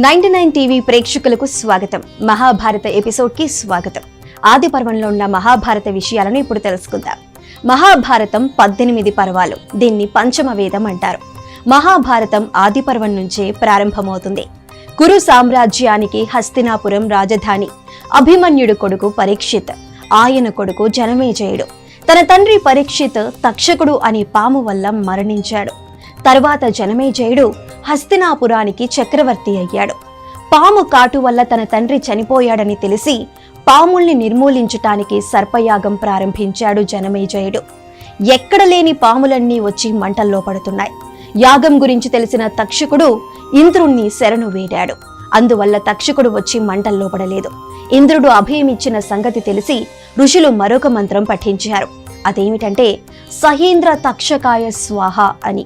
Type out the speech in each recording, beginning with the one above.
99 TV ప్రేక్షకులకు స్వాగతం. Mahabharata episode కి స్వాగతం. ఆది పర్వంలో ఉన్న మహాభారత విషయాలను ఇప్పుడు తెలుసుకుందాం. మహాభారతం 18 పర్వాలు. దీన్ని పంచమ వేదం అంటారు. మహాభారతం ఆది పర్వం నుంచే ప్రారంభమవుతుంది. కురు సామ్రాజ్యానికి హస్తినాపురం రాజధాని. అభిమన్యుడు కొడుకు పరీక్షిత్, ఆయన కొడుకు జనమేజయుడు. తన తండ్రి పరీక్షిత్ తక్షకుడు అనే పాము వల్ల మరణించాడు. తర్వాత జనమేజయుడు హస్తినాపురానికి చక్రవర్తి అయ్యాడు. పాము కాటు వల్ల తన తండ్రి చనిపోయాడని తెలిసి పాముల్ని నిర్మూలించటానికి సర్పయాగం ప్రారంభించాడు జనమేజయుడు. ఎక్కడ లేని పాములన్నీ వచ్చి మంటల్లో పడుతున్నాయి. యాగం గురించి తెలిసిన తక్షకుడు ఇంద్రుణ్ణి శరణు వేడాడు. అందువల్ల తక్షకుడు వచ్చి మంటల్లో పడలేదు. ఇంద్రుడు అభయమిచ్చిన సంగతి తెలిసి ఋషులు మరొక మంత్రం పఠించారు. అదేమిటంటే సహీంద్ర తక్షకాయ స్వాహ అని.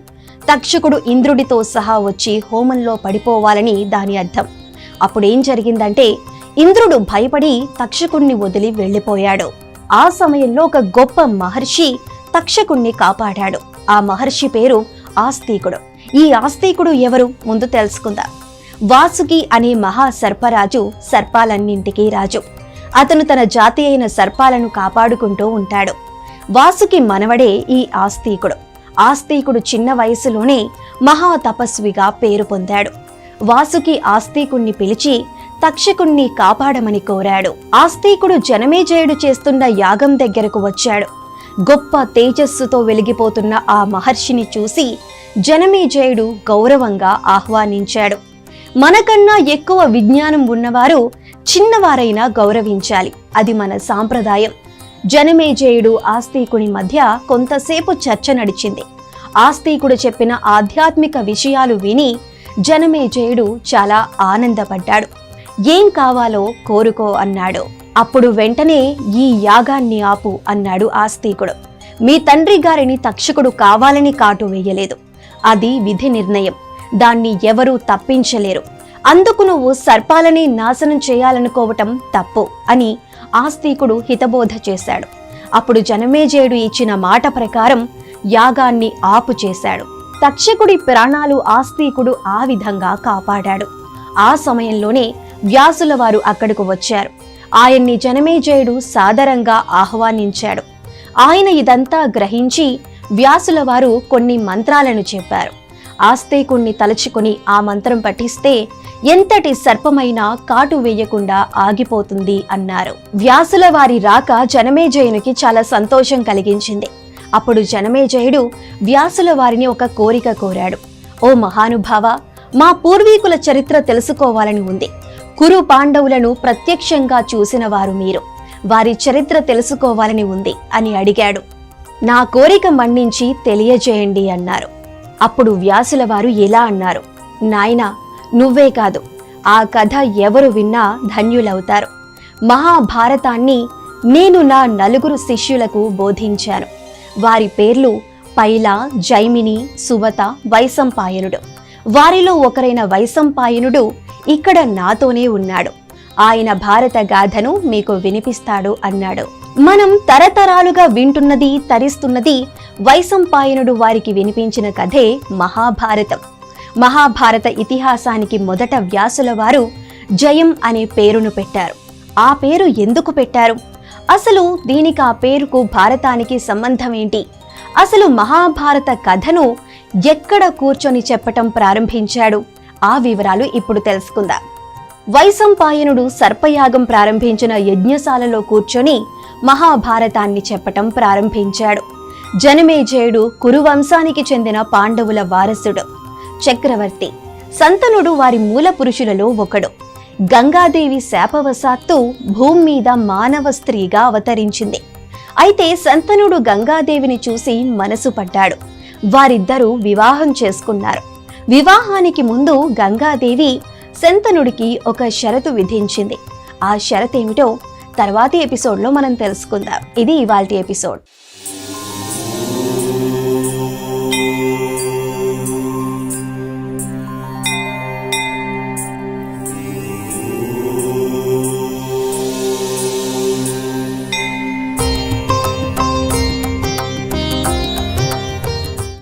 తక్షకుడు ఇంద్రుడితో సహా వచ్చి హోమంలో పడిపోవాలని దాని అర్థం. అప్పుడేం జరిగిందంటే ఇంద్రుడు భయపడి తక్షకుణ్ణి వదిలి వెళ్లిపోయాడు. ఆ సమయంలో ఒక గొప్ప మహర్షి తక్షకుణ్ణి కాపాడాడు. ఆ మహర్షి పేరు ఆస్తికుడు. ఈ ఆస్తికుడు ఎవరు ముందు తెలుసుకుందాం. వాసుకి అనే మహా సర్పరాజు సర్పాలన్నింటికీ రాజు. అతను తన జాతి అయిన సర్పాలను కాపాడుకుంటూ ఉంటాడు. వాసుకి మనవడే ఈ ఆస్తికుడు. ఆస్తికుడు చిన్న వయసులోనే మహా తపస్విగా పేరు పొందాడు. వాసుకి ఆస్తికుణ్ణి పిలిచి తక్షకుణ్ణి కాపాడమని కోరాడు. ఆస్తికుడు జనమేజయుడు చేస్తున్న యాగం దగ్గరకు వచ్చాడు. గొప్ప తేజస్సుతో వెలిగిపోతున్న ఆ మహర్షిని చూసి జనమేజయుడు గౌరవంగా ఆహ్వానించాడు. మనకన్నా ఎక్కువ విజ్ఞానం ఉన్నవారు చిన్నవారైనా గౌరవించాలి. అది మన సాంప్రదాయం. జనమేజయుడు ఆస్తికుని మధ్య కొంతసేపు చర్చ నడిచింది. ఆస్తికుడు చెప్పిన ఆధ్యాత్మిక విషయాలు విని జనమేజయుడు చాలా ఆనందపడ్డాడు. ఏం కావాలో కోరుకో అన్నాడు. అప్పుడు వెంటనే ఈ యాగాన్ని ఆపు అన్నాడు ఆస్తికుడు. మీ తండ్రి గారిని తక్షకుడు కావాలని కాటు వేయలేదు. అది విధి నిర్ణయం. దాన్ని ఎవరూ తప్పించలేరు. అందుకు నువ్వు సర్పాలని నాశనం చేయాలనుకోవటం తప్పు అని ఆస్తికుడు హితబోధ చేశాడు. అప్పుడు జనమేజయుడు ఇచ్చిన మాట ప్రకారం యాగాన్ని ఆపు చేశాడు. తక్షకుడి ప్రాణాలు ఆస్తికుడు ఆ విధంగా కాపాడాడు. ఆ సమయంలోనే వ్యాసుల వారు అక్కడకు వచ్చారు. ఆయన్ని జనమేజయుడు సాదరంగా ఆహ్వానించాడు. ఆయన ఇదంతా గ్రహించి వ్యాసుల వారు కొన్ని మంత్రాలను చెప్పారు. ఆస్తికుణ్ణి తలుచుకుని ఆ మంత్రం పఠిస్తే ఎంతటి సర్పమైనా కాటు వేయకుండా ఆగిపోతుంది అన్నారు. వ్యాసుల వారి రాక జనమేజయునికి చాలా సంతోషం కలిగించింది. అప్పుడు జనమేజయుడు వ్యాసుల వారిని ఒక కోరిక కోరాడు. ఓ మహానుభావ, మా పూర్వీకుల చరిత్ర తెలుసుకోవాలని ఉంది. కురు పాండవులను ప్రత్యక్షంగా చూసిన వారు మీరు. వారి చరిత్ర తెలుసుకోవాలని ఉంది అని అడిగాడు. నా కోరిక మన్నించి తెలియజేయండి అన్నారు. అప్పుడు వ్యాసుల వారు ఇలా అన్నారు. నాయనా, నువ్వే కాదు, ఆ కథ ఎవరు విన్నా ధన్యులవుతారు. మహాభారతాన్ని నేను నా 4 శిష్యులకు బోధించాను. వారి పేర్లు పైల, జైమిని, సువత, వైశంపాయనుడు. వారిలో ఒకరైన వైశంపాయనుడు ఇక్కడ నాతోనే ఉన్నాడు. ఆయన భారత గాథను మీకు వినిపిస్తాడు అన్నాడు. మనం తరతరాలుగా వింటున్నది, తరిస్తున్నది వైశంపాయనుడు వారికి వినిపించిన కథే మహాభారతం. మహాభారత ఇతిహాసానికి మొదట వ్యాసుల వారు జయం అనే పేరును పెట్టారు. ఆ పేరు ఎందుకు పెట్టారు? అసలు దీనికి ఆ పేరుకు భారతానికి సంబంధం ఏంటి? అసలు మహాభారత కథను ఎక్కడ కూర్చొని చెప్పటం ప్రారంభించాడు? ఆ వివరాలు ఇప్పుడు తెలుసుకుందాం. వైశంపాయనుడు సర్పయాగం ప్రారంభించిన యజ్ఞశాలలో కూర్చొని మహాభారతాన్ని చెప్పటం ప్రారంభించాడు. జనమేజయుడు కురువంశానికి చెందిన పాండవుల వారసుడు, చక్రవర్తి. సంతనుడు వారి మూల పురుషులలో ఒకడు. గంగాదేవి శాపవశాత్తు భూమి మీద మానవ స్త్రీగా అవతరించింది. అయితే సంతనుడు గంగాదేవిని చూసి మనసు పడ్డాడు. వారిద్దరూ వివాహం చేసుకున్నారు. వివాహానికి ముందు గంగాదేవి శంతనుడికి ఒక షరతు విధించింది. ఆ షరతేమిటో తర్వాతి ఎపిసోడ్లో మనం తెలుసుకుందాం. ఇది ఇవాల్టి ఎపిసోడ్.